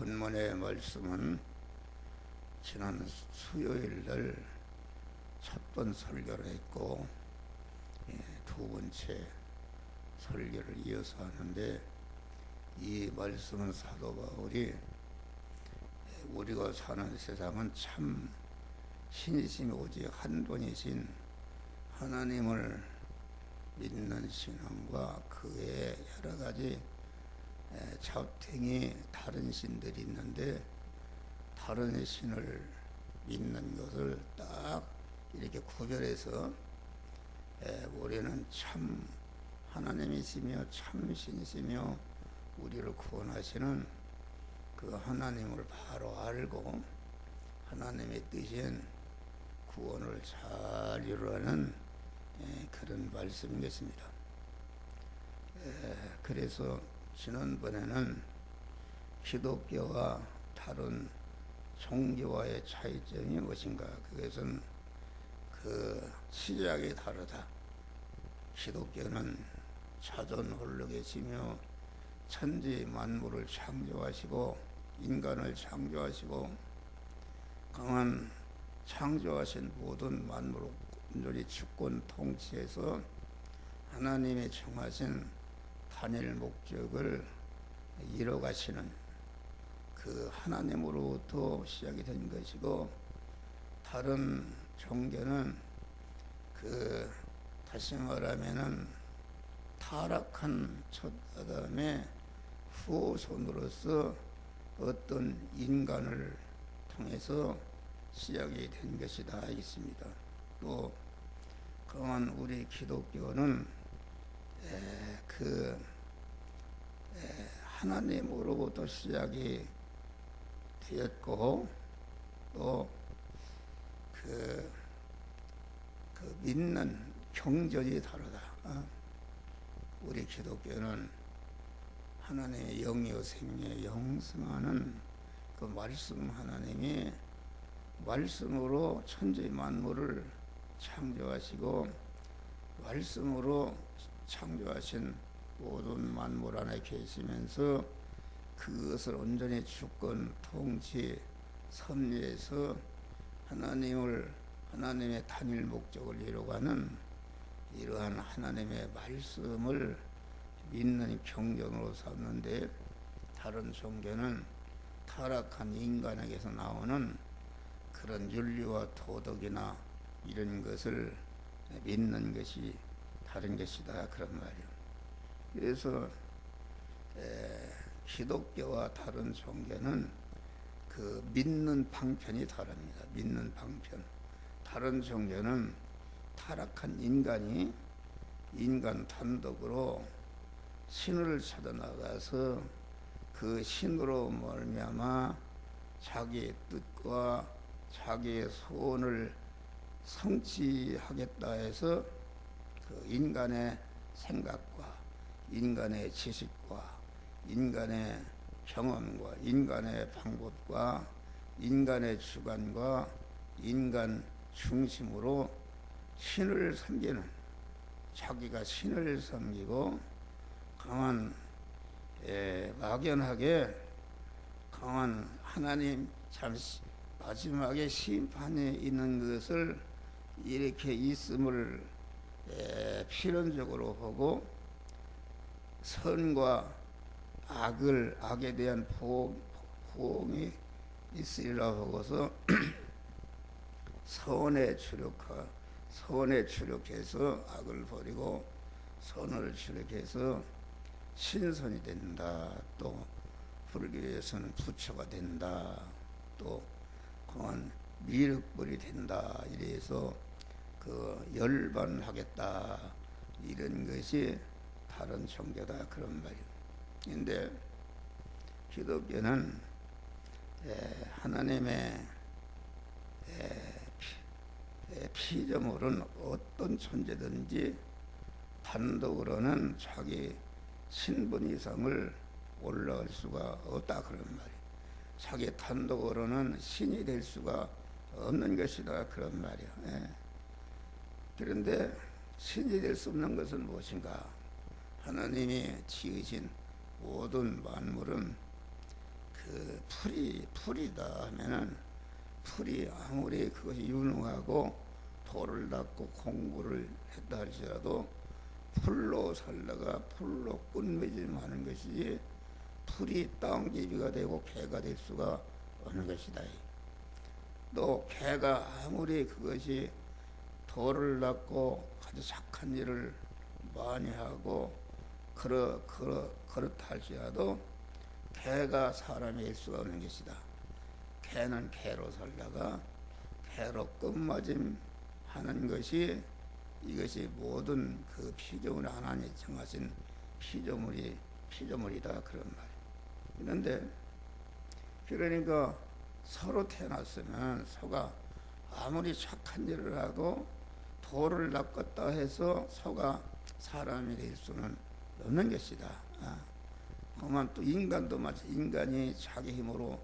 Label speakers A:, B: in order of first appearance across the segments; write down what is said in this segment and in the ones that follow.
A: 본문의 말씀은 지난 수요일 날 첫 번 설교를 했고 두 번째 설교를 이어서 하는데, 이 말씀은 사도 바울이 우리가 사는 세상은 참 신이심이 오직 한 분이신 하나님을 믿는 신앙과 그 외에 여러 가지 자탱이 다른 신들이 있는데, 다른 신을 믿는 것을 딱 이렇게 구별해서 우리는 참 하나님이시며 참 신이시며 우리를 구원하시는 그 하나님을 바로 알고 하나님의 뜻인 구원을 잘 이루라는 그런 말씀인 것입니다. 그래서 지난번에는 기독교와 다른 종교와의 차이점이 무엇인가, 그것은 그 시작이 다르다. 기독교는 자존 홀로 계시며 천지 만물을 창조하시고 인간을 창조하시고 강한 창조하신 모든 만물을 온전히 주권 통치해서 하나님이 정하신 단일 목적을 이뤄가시는 그 하나님으로부터 시작이 된 것이고, 다른 종교는 다시 말하면은 타락한 첫 아담의 후손으로서 어떤 인간을 통해서 시작이 된 것이다 하겠습니다. 또 강한 우리 기독교는 하나님으로부터 시작이 되었고, 또 그 믿는 경전이 다르다. 우리 기독교는 하나님의 영이요 생명의 영성하는 그 말씀, 하나님이 말씀으로 천지 만물을 창조하시고 말씀으로 창조하신 모든 만물 안에 계시면서 그것을 온전히 주권 통치 섭리해서 하나님의 단일 목적을 이루어가는 이러한 하나님의 말씀을 믿는 경전으로 삼는데, 다른 종교는 타락한 인간에게서 나오는 그런 윤리와 도덕이나 이런 것을 믿는 것이 다른 것이다, 그런 말이에요. 그래서 기독교와 다른 종교는 그 믿는 방편이 다릅니다. 믿는 방편. 다른 종교는 타락한 인간이 인간 단독으로 신을 찾아 나가서 그 신으로 말미암아 자기의 뜻과 자기의 소원을 성취하겠다 해서 그 인간의 생각과 인간의 지식과 인간의 경험과 인간의 방법과 인간의 주관과 인간 중심으로 신을 섬기는, 자기가 신을 섬기고 강한 막연하게 강한 하나님 잠시 마지막에 심판에 있는 것을 이렇게 있음을 필연적으로 보고, 선과 악에 대한 보험이 있으리라 보고서 선에 추력해서 악을 버리고 선을 추력해서 신선이 된다. 또 불교에서는 부처가 된다. 또 강한 미륵불이 된다. 이래서 열반하겠다. 이런 것이 다른 종교다, 그런 말이에요. 근데 기독교는 하나님의 피조물은 어떤 존재든지 단독으로는 자기 신분 이상을 올라갈 수가 없다, 그런 말이에요. 자기 단독으로는 신이 될 수가 없는 것이다, 그런 말이에요. 그런데 신이 될 수 없는 것은 무엇인가? 하나님이 지으신 모든 만물은 그 그 풀이다 하면은 풀이 아무리 그것이 유능하고 돌을 닦고 공부를 했다 할지라도 풀로 살다가 풀로 꽃맺음하는 것이지 풀이 땅제비가 되고 개가 될 수가 없는 것이다. 또 개가 아무리 그것이 돌을 닦고 아주 착한 일을 많이 하고 그렇다 할지라도 개가 사람이 될 수가 없는 것이다. 개는 개로 살다가 개로 끝맞음 하는 것이 이것이 모든 그 피조물 하나님이 정하신 피조물이다 그런 말이에요. 그런데 그러니까 서로 태어났으면 서가 아무리 착한 일을 하고 돌을 낚았다 해서 서가 사람이 될 수는 없는 것이다. 그만 또 인간도 마치 인간이 자기 힘으로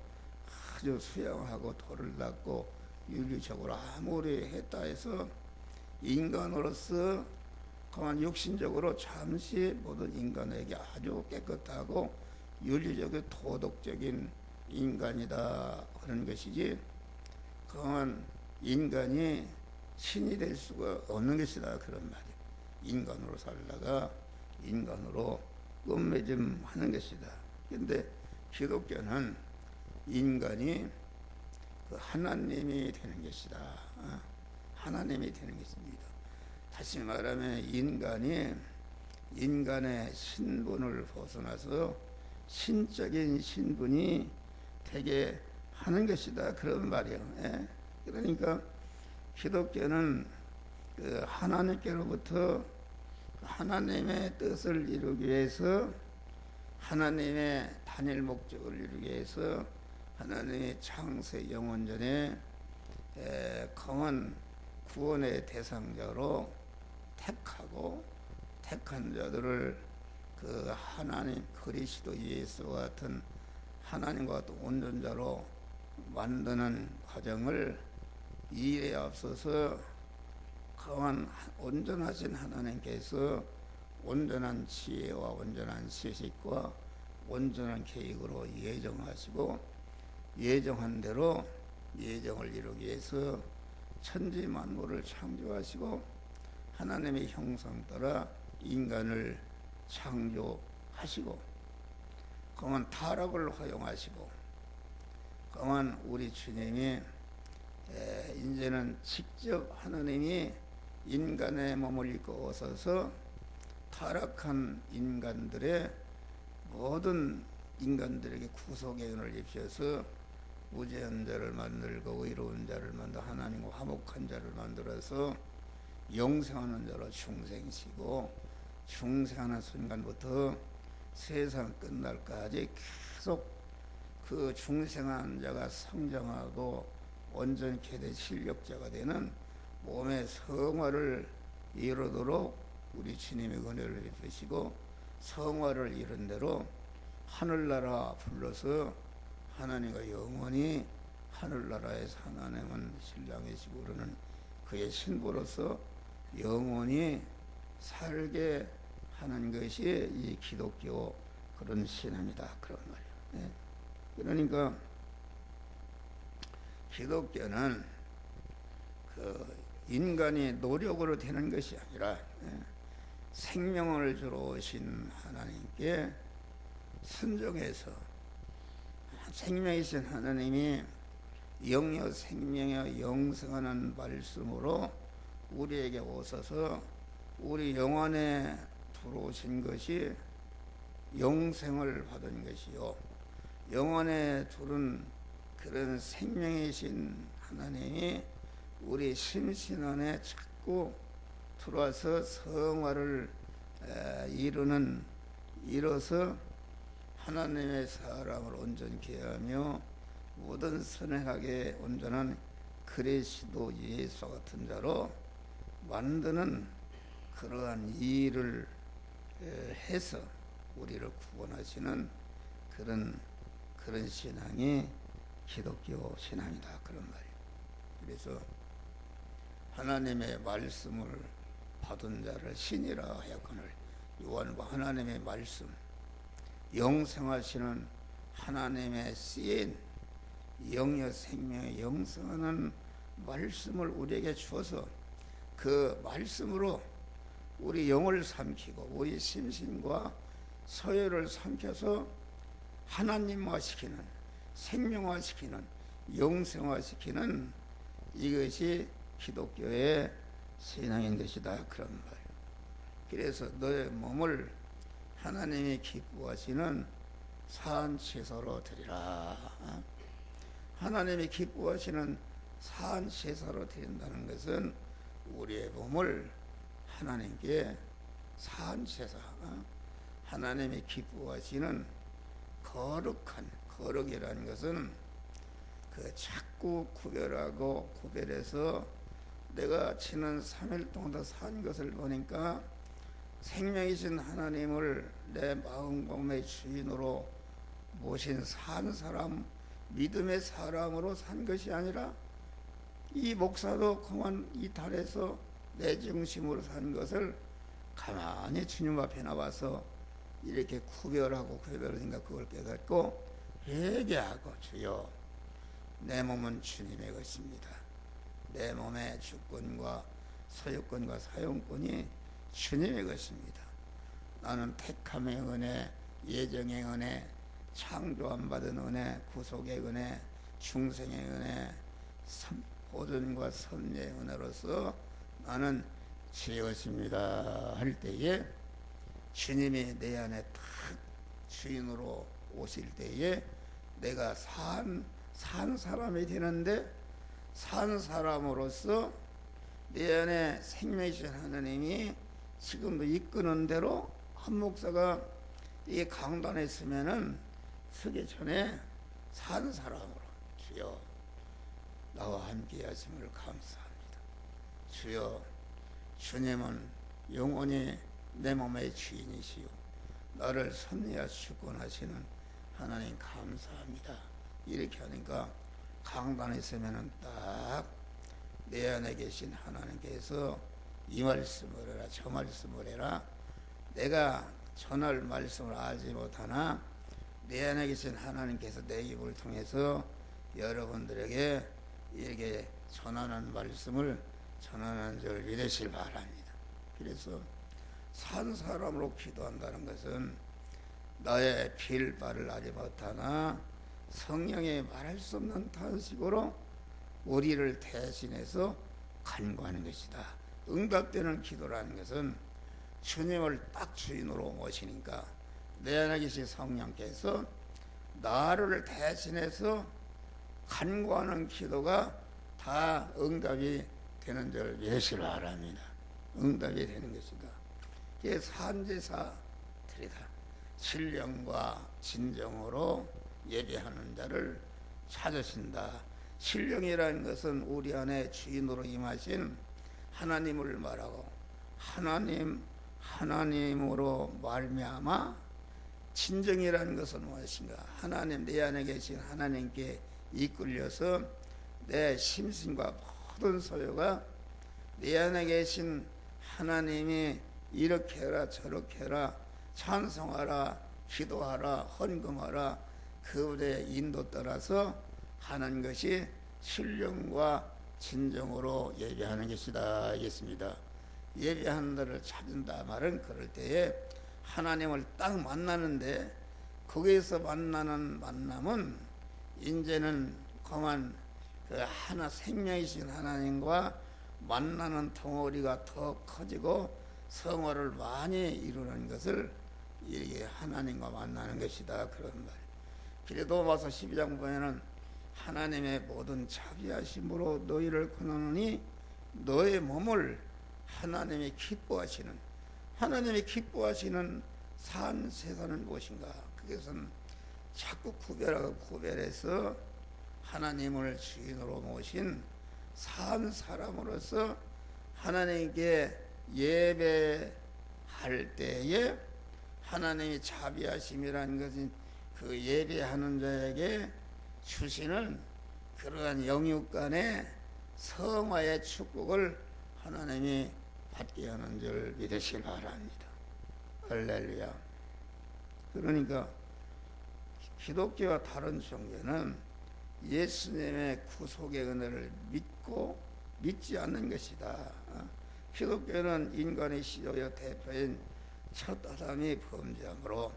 A: 아주 수양하고 돌을 닦고 윤리적으로 아무리 했다 해서 인간으로서 그만 육신적으로 잠시 모든 인간에게 아주 깨끗하고 윤리적인 도덕적인 인간이다 그런 것이지 그만 인간이 신이 될 수가 없는 것이다 그런 말이에요. 인간으로 살다가 인간으로 끝맺음 하는 것이다. 그런데 기독교는 인간이 그 하나님이 되는 것이다. 하나님이 되는 것입니다. 다시 말하면 인간의 신분을 벗어나서 신적인 신분이 되게 하는 것이다 그런 말이에요. 그러니까 기독교는 그 하나님께로부터 하나님의 뜻을 이루기 위해서 하나님의 단일 목적을 이루기 위해서 하나님의 창세 영원전에 검은 구원의 대상자로 택하고 택한 자들을 그 하나님 그리스도 예수와 같은 하나님과 같은 온전자로 만드는 과정을 이에 앞서서 그만 온전하신 하나님께서 온전한 지혜와 온전한 지식과 온전한 계획으로 예정하시고 예정한 대로 예정을 이루기 위해서 천지 만물을 창조하시고 하나님의 형상 따라 인간을 창조하시고 그만 타락을 허용하시고 그만 우리 주님이 이제는 직접 하나님이 인간의 몸을 입고 오셔서 타락한 인간들의 모든 인간들에게 구속의 은을 입혀서 무죄한 자를 만들고 의로운 자를 만들어 하나님과 화목한 자를 만들어서 영생하는 자로 중생시고 중생하는 순간부터 세상 끝날까지 계속 그 중생한 자가 성장하고 온전케 된 실력자가 되는 몸의 성화를 이루도록 우리 주님의 은혜를 베푸시고 성화를 이룬 대로 하늘나라 불러서 하나님과 영원히 하늘나라에서 하나님은 신랑이시고 그러는 그의 신부로서 영원히 살게 하는 것이 이 기독교 그런 신앙이다 그런 말이에요. 그러니까 기독교는 그 인간이 노력으로 되는 것이 아니라 생명을 주러 오신 하나님께 순종해서 생명이신 하나님이 영여 생명여 영생하는 말씀으로 우리에게 오셔서 우리 영혼에 들어오신 것이 영생을 받은 것이요 영혼에 두른 그런 생명이신 하나님이 우리 심신 안에 자꾸 들어와서 성화를 이뤄서 하나님의 사람을 온전케 하며 모든 선행하게 온전한 그리스도 예수 같은 자로 만드는 그러한 일을 해서 우리를 구원하시는 그런 신앙이 기독교 신앙이다 그런 말이에요. 그래서 하나님의 말씀을 받은 자를 신이라 하였거늘 요한과 하나님의 말씀 영생하시는 하나님의 쓰인 영여 생명의 영성하는 말씀을 우리에게 주어서 그 말씀으로 우리 영을 삼키고 우리 심신과 서열을 삼켜서 하나님화시키는, 생명화시키는, 영생화시키는 이것이 기독교의 신앙인 것이다, 그런 말이에요. 그래서 너의 몸을 하나님이 기뻐하시는 산제사로 드리라. 하나님이 기뻐하시는 산제사로 드린다는 것은 우리의 몸을 하나님께 산제사, 하나님이 기뻐하시는 거룩한, 거룩이라는 것은 그 자꾸 구별하고 구별해서 내가 지난 3일 동안 산 것을 보니까 생명이신 하나님을 내 마음의 주인으로 모신 산 사람, 믿음의 사람으로 산 것이 아니라 이 목사도 그만 이 달에서 내 중심으로 산 것을 가만히 주님 앞에 나와서 이렇게 구별하고 구별하니까 그걸 깨닫고 회개하고, 주여, 내 몸은 주님의 것입니다. 내 몸의 주권과 소유권과 사용권이 주님의 것입니다. 나는 택함의 은혜, 예정의 은혜, 창조함 받은 은혜, 구속의 은혜, 중생의 은혜, 보존과 섭리의 은혜로서 나는 주의 것입니다 할 때에 주님이 내 안에 탁 주인으로 오실 때에 내가 산 사람이 되는데, 산 사람으로서 내 안에 생명이신 하나님이 지금도 이끄는 대로 한 목사가 이 강단에 있으면은 서기 전에 산 사람으로, 주여, 나와 함께 하심을 감사합니다. 주여, 주님은 영원히 내 몸의 주인이시요 나를 섭리하시고 주권하시는 하나님 감사합니다. 이렇게 하니까 강단에 있으면은 딱 내 안에 계신 하나님께서 이 말씀을 해라, 저 말씀을 해라, 내가 전할 말씀을 알지 못하나 내 안에 계신 하나님께서 내 입을 통해서 여러분들에게 이렇게 전하는 말씀을 전하는 줄 믿으시길 바랍니다. 그래서 산 사람으로 기도한다는 것은 나의 빌바를 알지 못하나 성령의 말할 수 없는 탄식으로 우리를 대신해서 간구하는 것이다. 응답되는 기도라는 것은 주님을 딱 주인으로 모시니까 내 안에 계신 성령께서 나를 대신해서 간구하는 기도가 다 응답이 되는 줄 믿으시기 바랍니다. 응답이 되는 것이다. 이게 산제사 드리다. 신령과 진정으로 예배하는 자를 찾으신다. 신령이라는 것은 우리 안에 주인으로 임하신 하나님을 말하고, 하나님으로 말미암아 진정이라는 것은 무엇인가? 하나님, 내 안에 계신 하나님께 이끌려서 내 심신과 모든 소유가 내 안에 계신 하나님이 이렇게 해라 저렇게 해라, 찬송하라, 기도하라, 헌금하라, 그분의 인도 따라서 하는 것이 신령과 진정으로 예배하는 것이다 하겠습니다. 예배하는 자를 찾는다 말은 그럴 때에 하나님을 딱 만나는데, 거기에서 만나는 만남은 이제는 그만 그 하나 생명이신 하나님과 만나는 덩어리가 더 커지고 성화를 많이 이루는 것을 이게 하나님과 만나는 것이다, 그런 말이에요. 빌립보서 12장 보면은 하나님의 모든 자비하심으로 너희를 권하노니 너의 몸을 하나님이 기뻐하시는 산 세상은 무엇인가? 그것은 자꾸 구별하고 구별해서 하나님을 주인으로 모신 산 사람으로서 하나님께 예배할 때에 하나님이 자비하심이라는 것은 그 예배하는 자에게 주시는 그러한 영육간의 성화의 축복을 하나님이 받게 하는 줄 믿으시기 바랍니다. 할렐루야. 그러니까 기독교와 다른 종교는 예수님의 구속의 은혜를 믿지 않는 것이다. 기독교는 인간의 시조의 대표인 첫 아담이 범죄함으로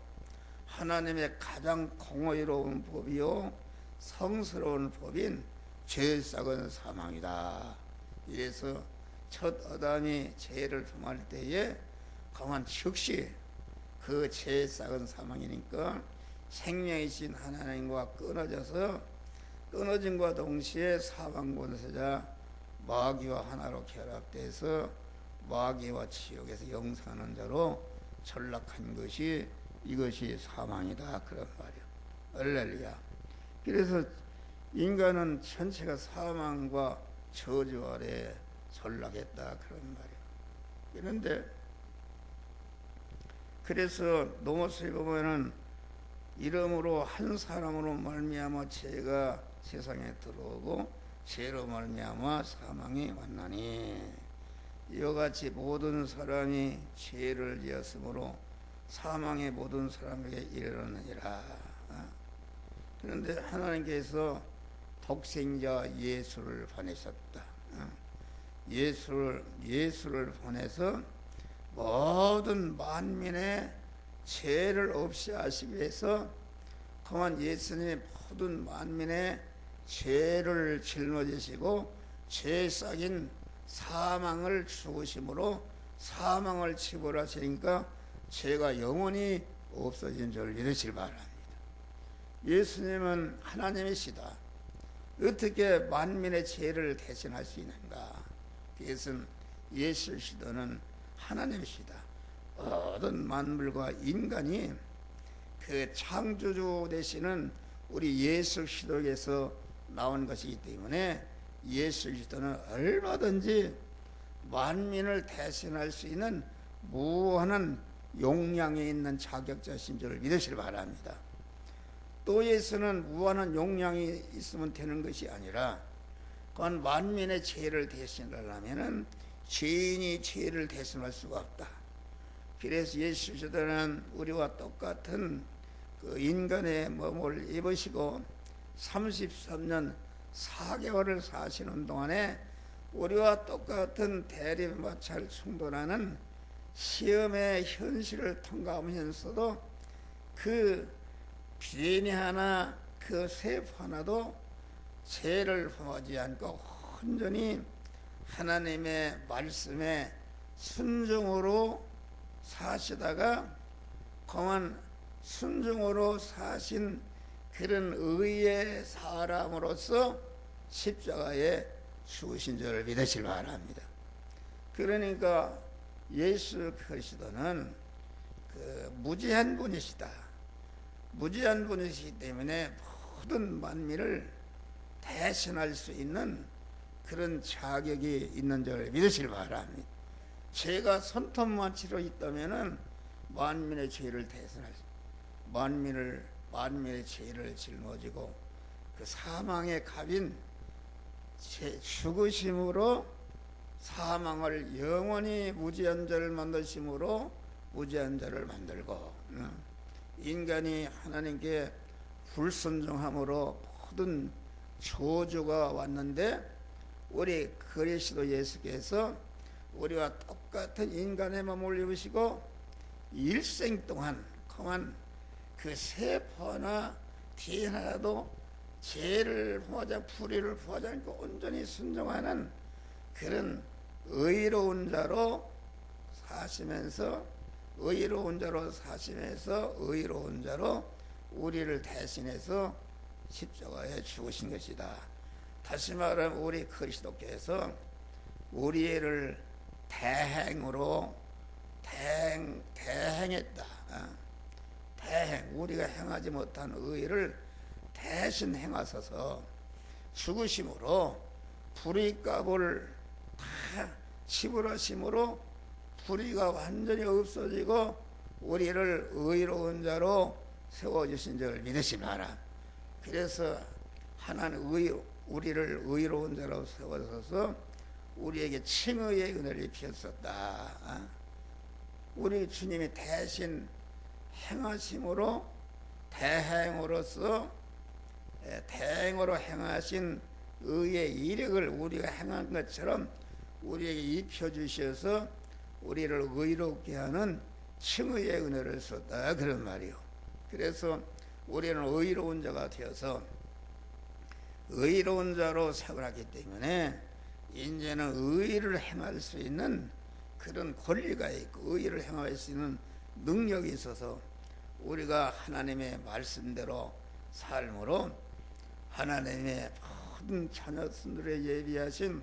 A: 하나님의 가장 공의로운 법이요 성스러운 법인 죄 삭은 사망이다. 이래서 첫 아담이 죄를 범할 때에 가만 즉시 그 죄 삭은 사망이니까 생명이신 하나님과 끊어짐과 동시에 사방 권세자 마귀와 하나로 결합돼서 마귀와 지옥에서 영생하는 자로 전락한 것이 이것이 사망이다 그런 말이야. 할렐루야. 그래서 인간은 전체가 사망과 저주 아래 전락했다 그런 말이야. 그런데 그래서 노모스에 보면은 이름으로 한 사람으로 말미암아 죄가 세상에 들어오고 죄로 말미암아 사망이 왔나니 이와 같이 모든 사람이 죄를 지었으므로 사망의 모든 사람에게 이르렀느니라. 그런데 하나님께서 독생자 예수를 보내셨다. 예수를 보내서 모든 만민의 죄를 없이 하시기 위해서 그만 예수님이 모든 만민의 죄를 짊어지시고 죄 삭인 사망을 죽으심으로 사망을 치부하시니까 죄가 영원히 없어진 줄 믿으시기 바랍니다. 예수님은 하나님이시다. 어떻게 만민의 죄를 대신할 수 있는가? 그것은 예수시도는 하나님이시다. 모든 만물과 인간이 그 창조주 되시는 우리 예수 시도에서 나온 것이기 때문에 예수 시도는 얼마든지 만민을 대신할 수 있는 무한한 용량이 있는 자격자신 줄 믿으시기 바랍니다. 또 예수는 무한한 용량이 있으면 되는 것이 아니라 그건 만민의 죄를 대신하려면 죄인이 죄를 대신할 수가 없다. 그래서 예수 시도는 우리와 똑같은 그 인간의 몸을 입으시고 33년 4개월을 사시는 동안에 우리와 똑같은 대립 마찰 충돌하는 시험의 현실을 통과하면서도 그 비린이 하나 그 세포 하나도 죄를 범하지 않고 온전히 하나님의 말씀에 순종으로 사시다가 그만 순종으로 사신 그런 의의 사람으로서 십자가에 죽으신 줄을 믿으시기 바랍니다. 그러니까 예수 그리스도는 그 무지한 분이시다. 무지한 분이시기 때문에 모든 만민을 대신할 수 있는 그런 자격이 있는 줄 믿으시기 바랍니다. 죄가 손톱만치로 있다면은 만민의 죄를 대신할 수, 만민의 죄를 짊어지고 그 사망의 값인 죽으심으로 사망을 영원히 무지한 자를 만드심으로 무지한 자를 만들고 인간이 하나님께 불순종함으로 모든 저주가 왔는데 우리 그리스도 예수께서 우리와 똑같은 인간의 몸을 입으시고 일생 동안 그만 그 세포나 DNA도 죄를 범하자 불의를 범하지 않고 온전히 순종하는 그런 의로운 자로 사시면서 의로운 자로 우리를 대신해서 십자가에 죽으신 것이다. 다시 말하면 우리 그리스도께서 우리를 대행했다. 우리가 행하지 못한 의를 대신 행하셔서 죽으심으로 불의값을 다 지불하심으로 불의가 완전히 없어지고 우리를 의로운 자로 세워주신 줄 믿으시기 바랍니다. 그래서 하나님 우리를 의로운 자로 세워서 우리에게 칭의의 은혜를 입히셨다. 우리 주님이 대신 행하심으로 대행으로서 대행으로 행하신 의의 이력을 우리가 행한 것처럼 우리에게 입혀주셔서 우리를 의롭게 하는 칭의의 은혜를 썼다, 그런 말이요. 그래서 우리는 의로운 자가 되어서 의로운 자로 생활하기 때문에 이제는 의를 행할 수 있는 그런 권리가 있고 의를 행할 수 있는 능력이 있어서 우리가 하나님의 말씀대로 삶으로 하나님의 모든 자녀들에 예비하신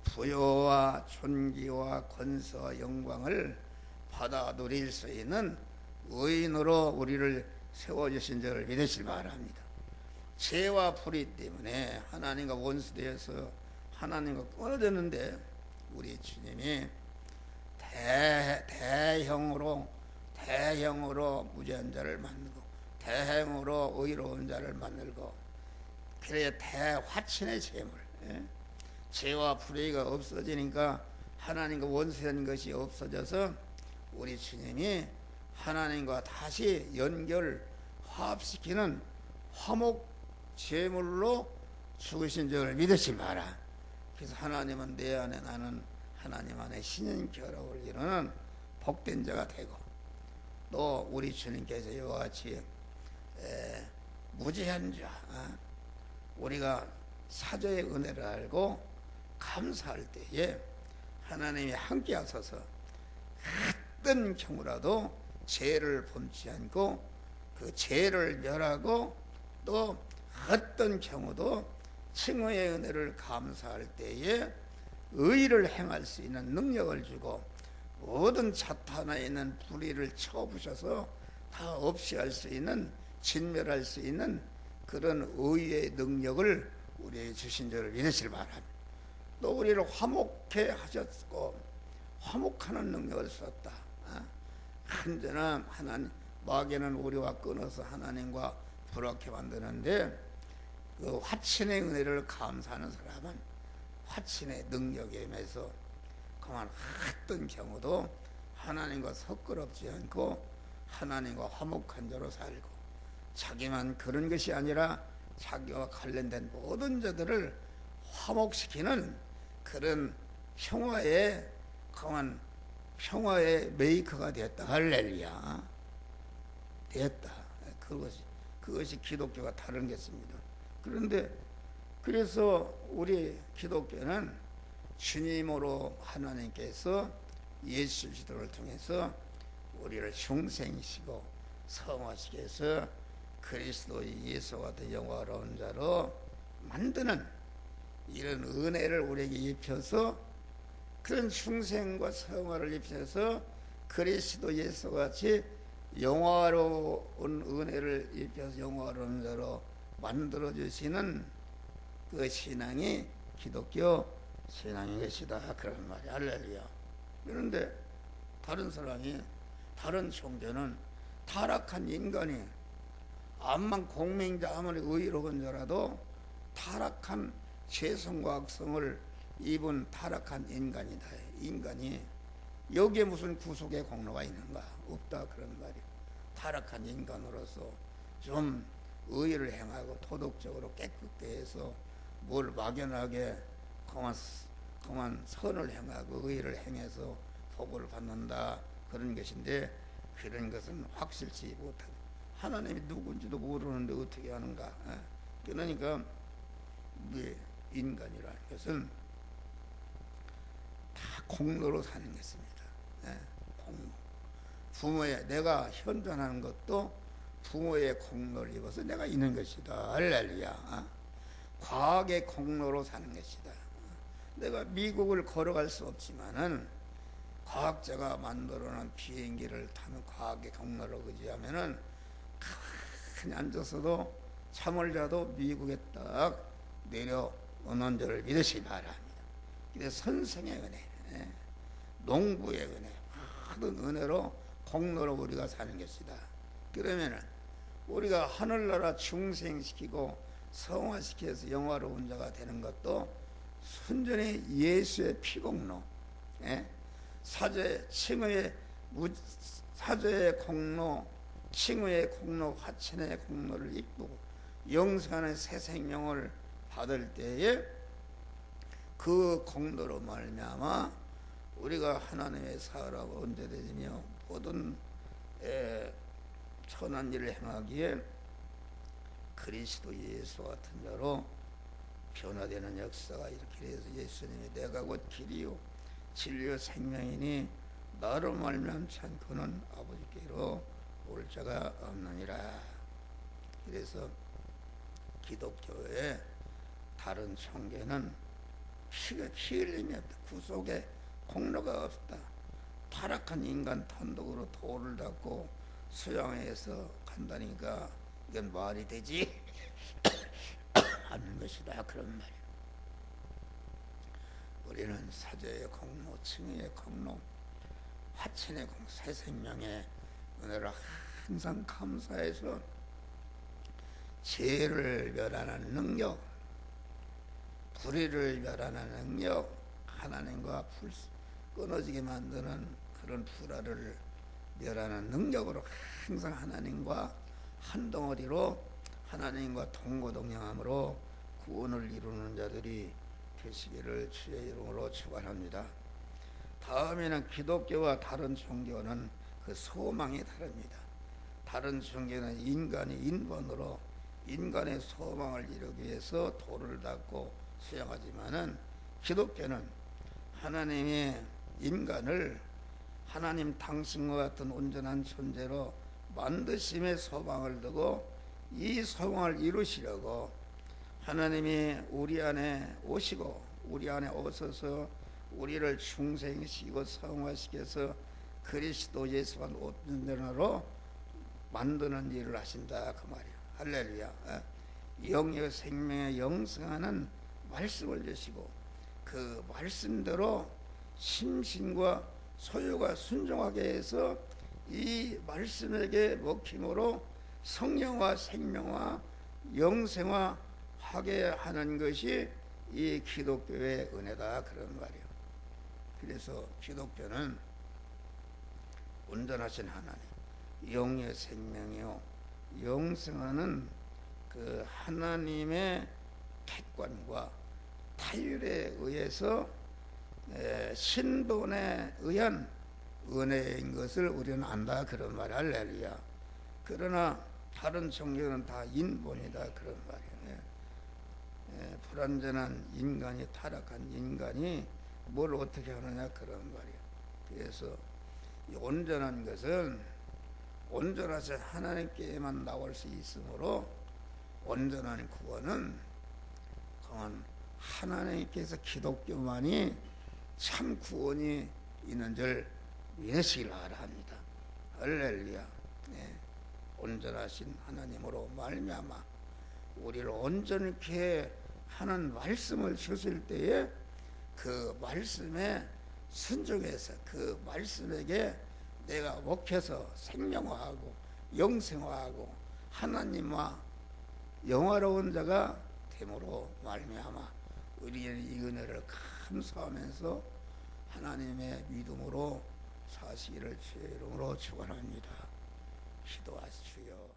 A: 부요와 존귀와 권세와 영광을 받아 누릴 수 있는 의인으로 우리를 세워주신 줄을 믿으시기 바랍니다. 죄와 불의 때문에 하나님과 원수되어서 하나님과 끊어졌는데 우리 주님이 대형으로 무죄한 자를 만들고 대형으로 의로운 자를 만들고, 그래야 대화친의 재물, 죄와 불의가 없어지니까 하나님과 원수된 것이 없어져서 우리 주님이 하나님과 다시 화합시키는 화목 제물로 죽으신 줄을 믿으시 마라. 그래서 하나님은 내 안에, 나는 하나님 안에 신인 결합을 이루는 복된 자가 되고, 또 우리 주님께서 이와 같이 무죄한 자, 우리가 사죄의 은혜를 알고 감사할 때에 하나님이 함께 하셔서 어떤 경우라도 죄를 범치 않고 그 죄를 멸하고, 또 어떤 경우도 칭의의 은혜를 감사할 때에 의를 행할 수 있는 능력을 주고, 모든 사탄에 있는 불의를 쳐부셔서 다 없이 할 수 있는, 진멸할 수 있는 그런 의의 능력을 우리에게 주신 줄을 믿으시길 바랍니다. 또 우리를 화목해 하셨고 화목하는 능력을 썼다. 언제나 하나님, 마귀는 우리와 끊어서 하나님과 부럽게 만드는데, 그 화친의 은혜를 감사하는 사람은 화친의 능력에 임해서 그만 어떤 경우도 하나님과 섞어럽지 않고 하나님과 화목한 자로 살고, 자기만 그런 것이 아니라 자기와 관련된 모든 자들을 화목시키는 그런 평화의 메이커가 되었다. 할렐루야. 되었다. 그것이 기독교가 다른 것입니다. 그런데 그래서 우리 기독교는 주님으로 하나님께서 예수 그리스도를 통해서 우리를 중생시키고 성화시켜서 그리스도의 예수 같은 영화로운 자로 만드는 이런 은혜를 우리에게 입혀서, 그런 중생과 성화를 입혀서 그리스도 예수 같이 영화로운 은혜를 입혀서 영화로운 자로 만들어 주시는 그 신앙이 기독교 신앙인 것이다, 그런 말이. 할렐루야. 그런데 다른 사람이, 다른 종교는 타락한 인간이, 암만 공명자 아무리 의로운 자라도 타락한 죄성과 악성을 입은 타락한 인간이다. 인간이 여기에 무슨 구속의 공로가 있는가? 없다, 그런 말이. 타락한 인간으로서 좀 의를 행하고 도덕적으로 깨끗게 해서 뭘 막연하게 그만 선을 행하고 의를 행해서 복을 받는다, 그런 것인데, 그런 것은 확실치 못하다. 하나님이 누군지도 모르는데 어떻게 하는가? 그러니까 인간이라는 것은 다 공로로 사는 것입니다. 공로. 부모의, 내가 현존하는 것도 부모의 공로를 입어서 내가 있는 것이다. 할렐루야. 과학의 공로로 사는 것이다. 내가 미국을 걸어갈 수 없지만은 과학자가 만들어놓은 비행기를 타면 과학의 공로를 의지하면은 가만히 앉아서도 잠을 자도 미국에 딱 내려오는 줄을 믿으시기 바랍니다. 그래서 선생의 은혜, 농부의 은혜, 모든 은혜로 공로로 우리가 사는 것이다. 그러면은 우리가 하늘나라 중생시키고 성화시켜서 영화로운 자가 되는 것도 순전히 예수의 피공로, 사죄의 칭의의 사죄의 공로, 칭의의 공로, 화친의 공로를 이쁘고 영생하는 새 생명을 받을 때에 그 공로로 말미암아 우리가 하나님의 사람을 언제되며 모든 선한 일을 행하기에 그리스도 예수 같은 자로 변화되는 역사가 이렇게 돼서 예수님이 내가 곧 길이요 진리요 생명이니 나로 말미암지 않고는 아버지께로 올 자가 없느니라. 그래서 기독교의 다른 종교는 피 흘림이 없다. 구속에 공로가 없다. 타락한 인간 단독으로 돌을 닦고 수양해서 간다니까 이건 말이 되지 않는 것이다. 그런 말이야. 우리는 사죄의 공로, 칭의의 공로, 화친의 공로, 새 생명의 은혜를 항상 감사해서 죄를 멸하는 능력, 불의를 멸하는 능력, 하나님과 끊어지게 만드는 그런 불화를 멸하는 능력으로 항상 하나님과 한 덩어리로 하나님과 동고동행함으로 구원을 이루는 자들이 되시기를 주의 이름으로 축원합니다. 다음에는 기독교와 다른 종교는 그 소망이 다릅니다. 다른 종교는 인간이 인본으로 인간의 소망을 이루기 위해서 돌을 닦고 수양하지만은 기독교는 하나님이 인간을 하나님 당신과 같은 온전한 존재로 만드심의 소망을 두고 이 소망을 이루시려고 하나님이 우리 안에 오시고 우리 안에 오셔서 우리를 중생시키고 성화시켜서 그리스도 예수만 온전으로 만드는 일을 하신다 그 말이야. 할렐루야. 영의 생명의 영생하는 말씀을 주시고 그 말씀대로 심신과 소유가 순종하게 해서 이 말씀에게 먹힘으로 성령과 생명과 영생화하게 하는 것이 이 기독교의 은혜다 그런 말이에요. 그래서 기독교는 온전하신 하나님, 영의 생명이요 영생하는 그 하나님의 객관과 타율에 의해서 신분에 의한 은혜인 것을 우리는 안다 그런 말. 할렐루야. 그러나 다른 종교는 다 인본이다 그런 말이에요. 불완전한 인간이 타락한 인간이 뭘 어떻게 하느냐 그런 말이에요. 그래서 이 온전한 것은 온전하신 하나님께만 나올 수 있으므로 온전한 구원은 하나님께서 기독교만이 참 구원이 있는 줄 믿으시길 바랍니다. 할렐루야. 온전하신 하나님으로 말미암아 우리를 온전케 하는 말씀을 주실 때에 그 말씀에 순종해서 그 말씀에게 내가 먹혀서 생명화하고 영생화하고 하나님과 영화로운 자가 됨으로 말미암아 우리의 이 은혜를 감사하면서 하나님의 믿음으로 사시기를 주의 이름으로 축원합니다. 기도하시오.